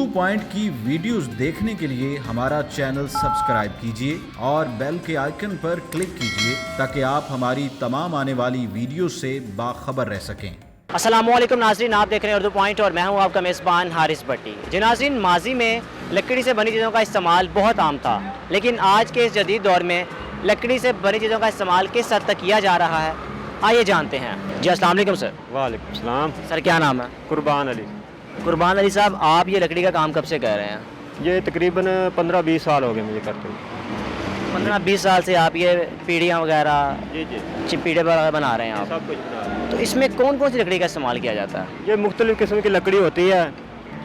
Point की videos देखने के लिए हमारा चैनल सब्सक्राइब कीजिए और बेल के आइकन पर क्लिक कीजिए ताकि आप हमारी तमाम आने वाली वीडियो से बाखबर रह सकें। अस्सलामुअलैकुम नाज़रीन, आप देख रहे हैं उर्दू पॉइंट और मैं हूं आपका मेज़बान हारिस भट्टी। जी नाज़रीन, माजी में लकड़ी से बनी चीज़ों का इस्तेमाल बहुत आम था, लेकिन आज के इस जदीद दौर में लकड़ी से बनी चीज़ों का इस्तेमाल किस हद तक किया जा रहा है, आइए जानते हैं। जी अस्सलाम वालेकुम सर। वालेकुम सलाम। सर क्या नाम है? कुर्बान अली। कुर्बान अली साहब, आप ये लकड़ी का काम कब से कर रहे हैं? ये तकरीबन 15-20 साल हो गए मुझे करते हुए। 15-20 साल से आप ये पीढ़ियाँ वगैरह जी पीढ़े वगैरह बना रहे हैं आप? सब कुछ बना रहे हैं। तो इसमें कौन कौन सी लकड़ी का इस्तेमाल किया जाता है? ये मुख्तलिफ़ किस्म की लकड़ी होती है,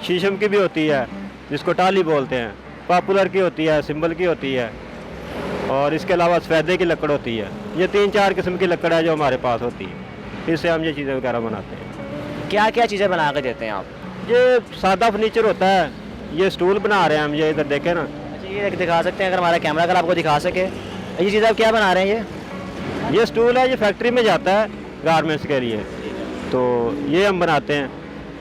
शीशम की भी होती है जिसको टाली बोलते हैं, पॉपुलर की होती है, सिंबल की होती है, और इसके अलावा सफ़ेदे की लकड़ होती है। ये 3-4 किस्म की लकड़ है जो हमारे पास होती है, इससे हम ये चीज़ें वगैरह बनाते हैं। क्या क्या चीज़ें बना कर देते हैं आप? ये सादा फर्नीचर होता है, ये स्टूल बना रहे हैं हम, ये इधर देखें ना। अच्छा, ये दिखा सकते हैं अगर हमारा कैमरा अगर आपको दिखा सके? ये चीज़ आप क्या बना रहे हैं? ये स्टूल है, ये फैक्ट्री में जाता है गारमेंट्स के लिए, तो ये हम बनाते हैं।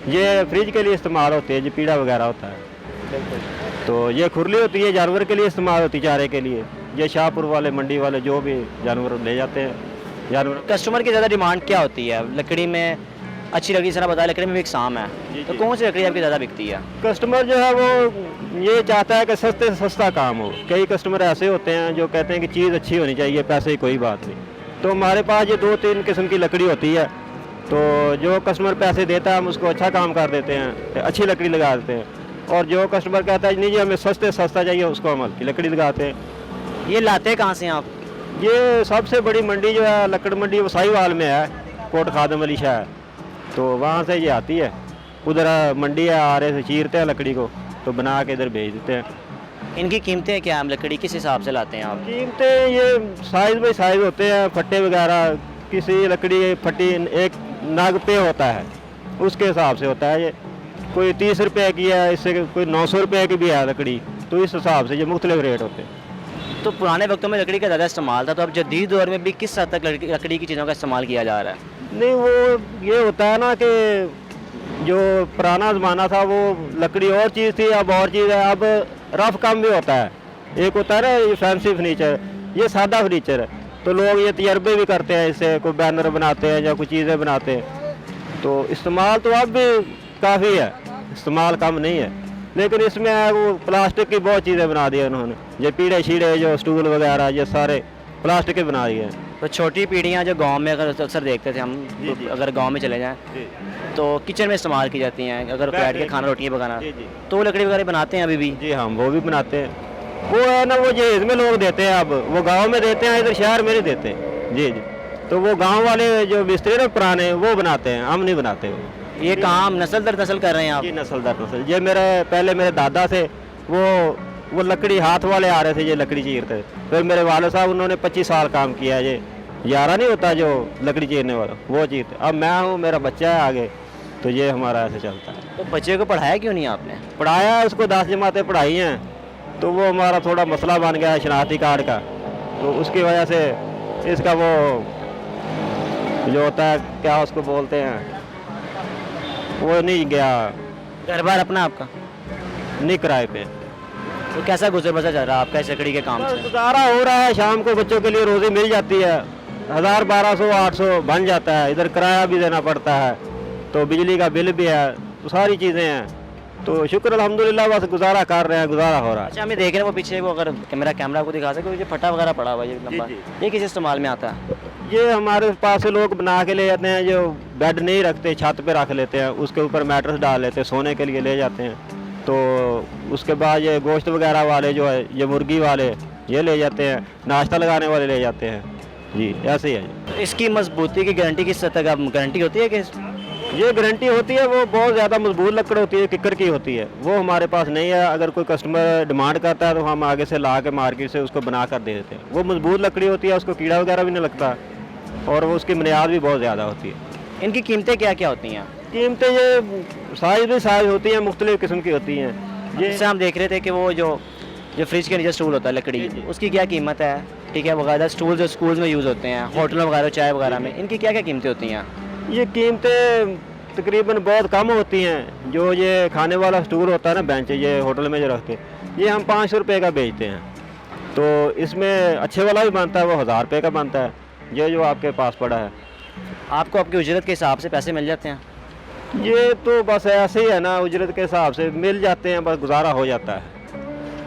ये फ्रिज के लिए इस्तेमाल होते हैं, जो पीड़ा वगैरह होता है। तो ये खुरली होती है, जानवर के लिए इस्तेमाल होती है, चारे के लिए। ये शाहपुर वाले, मंडी वाले जो भी जानवर ले जाते हैं जानवर। कस्टमर की ज़्यादा डिमांड क्या होती है लकड़ी में? अच्छी लकड़ी सर बताया, लकड़ी में भी इकसाम है, तो कौन सी लकड़ी आपकी ज़्यादा बिकती है? कस्टमर जो है वो ये चाहता है कि सस्ते से सस्ता काम हो। कई कस्टमर ऐसे होते हैं जो कहते हैं कि चीज़ अच्छी होनी चाहिए, पैसे की कोई बात नहीं। तो हमारे पास ये 2-3 किस्म की लकड़ी होती है, तो जो कस्टमर पैसे देता है हम उसको अच्छा काम कर देते हैं, अच्छी लकड़ी लगा देते हैं। और जो कस्टमर कहता है नहीं जी हमें सस्ते सस्ता चाहिए, उसको हम हल्की लकड़ी लगाते हैं। ये लाते कहाँ से हैं आप? ये सबसे बड़ी मंडी जो है लकड़ मंडी वो साहिवाल में है, कोट खादम अली शहर, तो वहाँ से ये आती है। उधर मंडी है, आरे से चीरते हैं लकड़ी को, तो बना के इधर भेज देते हैं। इनकी कीमतें क्या हैं? लकड़ी किस हिसाब से लाते हैं आप? कीमतें ये साइज़ बाई साइज़ होते हैं, फट्टे वगैरह। किसी लकड़ी फट्टी एक नग पे होता है, उसके हिसाब से होता है। ये कोई 30 रुपये की है, इससे कोई 900 रुपये की भी है लकड़ी, तो इस हिसाब से ये मुख्तलिफ रेट होते हैं। तो पुराने वक्तों में लकड़ी का ज़्यादा इस्तेमाल था, तो अब जदीद दौर में भी किस हद तक लकड़ी की चीज़ों का इस्तेमाल किया जा रहा है? नहीं, वो ये होता है ना कि जो पुराना ज़माना था वो लकड़ी और चीज़ थी, अब और चीज़ है। अब रफ काम भी होता है, एक होता है ना ये फैंसी फर्नीचर, ये सादा फर्नीचर है। तो लोग ये तजर्बे भी करते हैं, इससे कोई बैनर बनाते हैं या कुछ चीज़ें बनाते हैं। तो इस्तेमाल तो अब भी काफ़ी है, इस्तेमाल कम नहीं है, लेकिन इसमें वो प्लास्टिक की बहुत चीज़ें बना दी है उन्होंने। ये पीढ़े शीढ़े जो स्टूल वगैरह ये सारे प्लास्टिक के बना दिए हैं। तो छोटी पीढ़ियाँ जो गांव में अगर अक्सर देखते थे हम, अगर गांव में चले जाएं तो किचन में इस्तेमाल की जाती हैं, अगर बैठ के खाना रोटियाँ पकाना, तो वो लकड़ी वगैरह बनाते हैं अभी भी? जी हम वो भी बनाते हैं। वो है ना वो जहेज में लोग देते हैं, अब वो गांव में देते हैं, इधर शहर में नहीं देते। जी जी, तो वो गांव वाले जो बिस्तरे ना पुराने वो बनाते हैं, हम नहीं बनाते। ये काम नस्ल दर नस्ल कर रहे हैं आप? जी नस्ल दर नस्ल। ये पहले मेरे दादा थे, वो लकड़ी हाथ वाले आ रहे थे, ये लकड़ी चीरते। फिर मेरे वाले साहब उन्होंने 25 साल काम किया। ये यारा नहीं होता जो लकड़ी चीरने वाला, वो चीरते। अब मैं हूँ, मेरा बच्चा है आगे, तो ये हमारा ऐसे चलता है। तो बच्चे को पढ़ाया क्यों नहीं आपने? पढ़ाया, उसको 10 जमातें पढ़ाई हैं, तो वो हमारा थोड़ा मसला बन गया है शनाख्ती कार्ड का, तो उसकी वजह से इसका वो जो होता है क्या उसको बोलते हैं, वो नहीं गया। घर बार अपना आपका नहीं किराए पे। तो कैसा गुजर बसर चल रहा है आपका इस लकड़ी के काम से? गुजारा हो रहा है, शाम को बच्चों के लिए रोज़ी मिल जाती है, 1000, 1200, 800 बन जाता है। इधर किराया भी देना पड़ता है, तो बिजली का बिल भी है, तो सारी चीज़ें हैं, तो शुक्र अल्हम्दुलिल्लाह बस गुजारा कर रहे हैं, गुजारा हो रहा है। अच्छा, हमें देख रहे हैं वो पीछे, वो अगर मेरा कैमरा को दिखा सके, ये फटा वगैरह पड़ा हुआ है, ये लंबा, ये किस इस्तेमाल में आता है? ये हमारे पास से लोग बना के ले जाते हैं, जो बेड नहीं रखते छत पे रख लेते हैं, उसके ऊपर मैट्रेस डाल लेते हैं, सोने के लिए ले जाते हैं। तो उसके बाद ये गोश्त वगैरह वाले जो है, ये मुर्गी वाले ये ले जाते हैं, नाश्ता लगाने वाले ले जाते हैं। जी ऐसे ही है। तो इसकी मजबूती की गारंटी किस हद तक गारंटी होती है कि? ये गारंटी होती है, वो बहुत ज़्यादा मजबूत लकड़ होती है, किक्कर की होती है, वो हमारे पास नहीं है। अगर कोई कस्टमर डिमांड करता है तो हम आगे से ला के मार्केट से उसको बना कर दे देते हैं। वो मजबूत लकड़ी होती है, उसको कीड़ा वगैरह भी नहीं लगता, और वो उसकी बुनियाद भी बहुत ज़्यादा होती है। इनकी कीमतें क्या क्या होती हैं? कीमतें ये साइज़ भी साइज़ होती हैं, मुख्तलिफ़ किस्म की होती हैं। जैसे हम देख रहे थे कि वो जो फ्रिज के नीचे स्टूल होता है लकड़ी, उसकी क्या कीमत है? ठीक है, वगैरह स्टूल जो स्कूल्स में यूज़ होते हैं, होटलों वगैरह, चाय वगैरह में, इनकी क्या क्या कीमतें होती हैं? ये कीमतें तकरीबन बहुत कम होती हैं। जो ये खाने वाला स्टूल होता है ना, बेंच, ये होटल में जो रखते हैं, ये हम 500 रुपये का बेचते हैं। तो इसमें अच्छे वाला भी बनता है, वो 1000 रुपये का बनता है, ये जो आपके पास पड़ा है। आपको आपकी उजरत के हिसाब से पैसे मिल जाते हैं? ये तो बस ऐसे ही है ना, उजरत के हिसाब से मिल जाते हैं, बस गुजारा हो जाता है।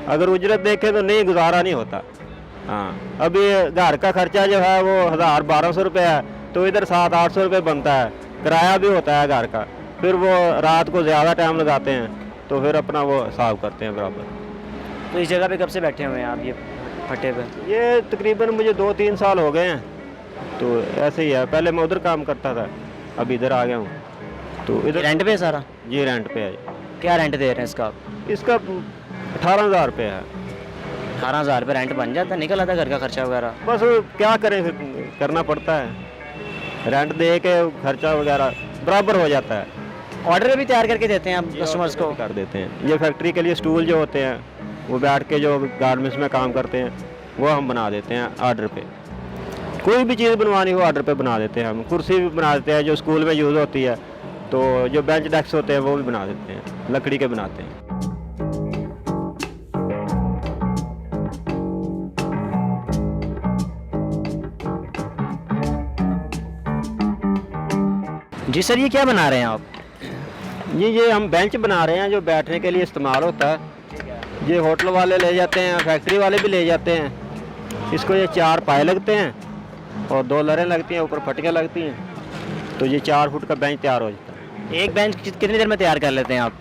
अगर उजरत देखें तो नहीं, गुजारा नहीं होता। हाँ, अभी घर का खर्चा जो है वो 1000-1200 रुपये है, तो इधर 700-800 रुपये बनता है, किराया भी होता है घर का। फिर वो रात को ज़्यादा टाइम लगाते हैं, तो फिर अपना वो हिसाब करते हैं बराबर। तो इस जगह पे कब से बैठे हुए हैं आप, ये फटे पे? ये तकरीबन मुझे 2-3 साल हो गए हैं, तो ऐसे ही है। पहले मैं उधर काम करता था, अब इधर आ गया हूँ। तो इधर रेंट पे है सारा? जी रेंट पे है। क्या रेंट दे रहे हैं इसका आप? इसका 18,000 रुपये है। 18,000 रुपये रेंट बन जाता है? निकल आता है घर का खर्चा वगैरह? बस वो क्या करें, फिर करना पड़ता है। रेंट दे के खर्चा वगैरह बराबर हो जाता है। ऑर्डर भी तैयार करके देते हैं आप ये कस्टमर्स को? कर देते हैं। ये फैक्ट्री के लिए स्टूल जो होते हैं, वो बैठ के जो गारमेंट्स में काम करते हैं, वो हम बना देते हैं ऑर्डर पे। कोई भी चीज़ बनवानी हो ऑर्डर पे बना देते हैं हम। कुर्सी भी बना देते हैं जो स्कूल में यूज़ होती है, तो जो बेंच डेस्क होते हैं वो भी बना देते हैं, लकड़ी के बनाते हैं। जी सर, ये क्या बना रहे हैं आप? ये हम बेंच बना रहे हैं जो बैठने के लिए इस्तेमाल होता है। ये होटल वाले ले जाते हैं, फैक्ट्री वाले भी ले जाते हैं। इसको ये 4 पाए लगते हैं और 2 लरें लगती हैं, ऊपर फटके लगती हैं, तो ये 4 फुट का बेंच तैयार हो जाता है। एक बेंच कितनी देर में तैयार कर लेते हैं आप?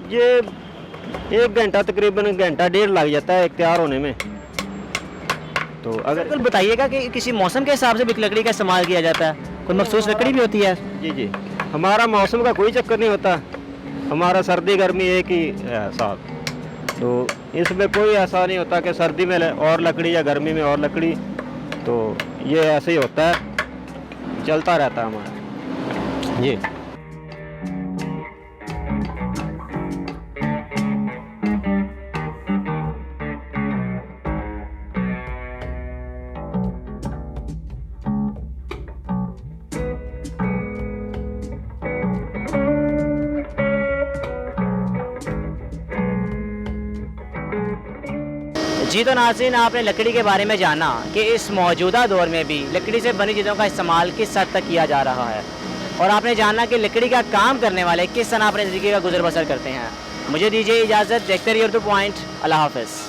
ये 1 घंटा, तकरीबन 1 घंटा 1.5 लग जाता है एक तैयार होने में। तो अगर बिल्कुल बताइएगा कि किसी मौसम के हिसाब से भी लकड़ी का इस्तेमाल किया जाता है? कोई मखसूस लकड़ी भी होती है? जी, हमारा मौसम का कोई चक्कर नहीं होता। हमारा सर्दी गर्मी एक ही है साथ, तो इसमें कोई ऐसा नहीं होता कि सर्दी में और लकड़ी या गर्मी में और लकड़ी। तो ये ऐसे ही होता है, चलता रहता है हमारा। जी जी तो नाज़रीन, आपने लकड़ी के बारे में जाना कि इस मौजूदा दौर में भी लकड़ी से बनी चीज़ों का इस्तेमाल किस हद तक किया जा रहा है, और आपने जाना कि लकड़ी का काम करने वाले किस तरह अपने ज़िंदगी का गुजर बसर करते हैं। मुझे दीजिए इजाज़त, देखते रहिए उर्दू पॉइंट। अल्लाह हाफ़िज़।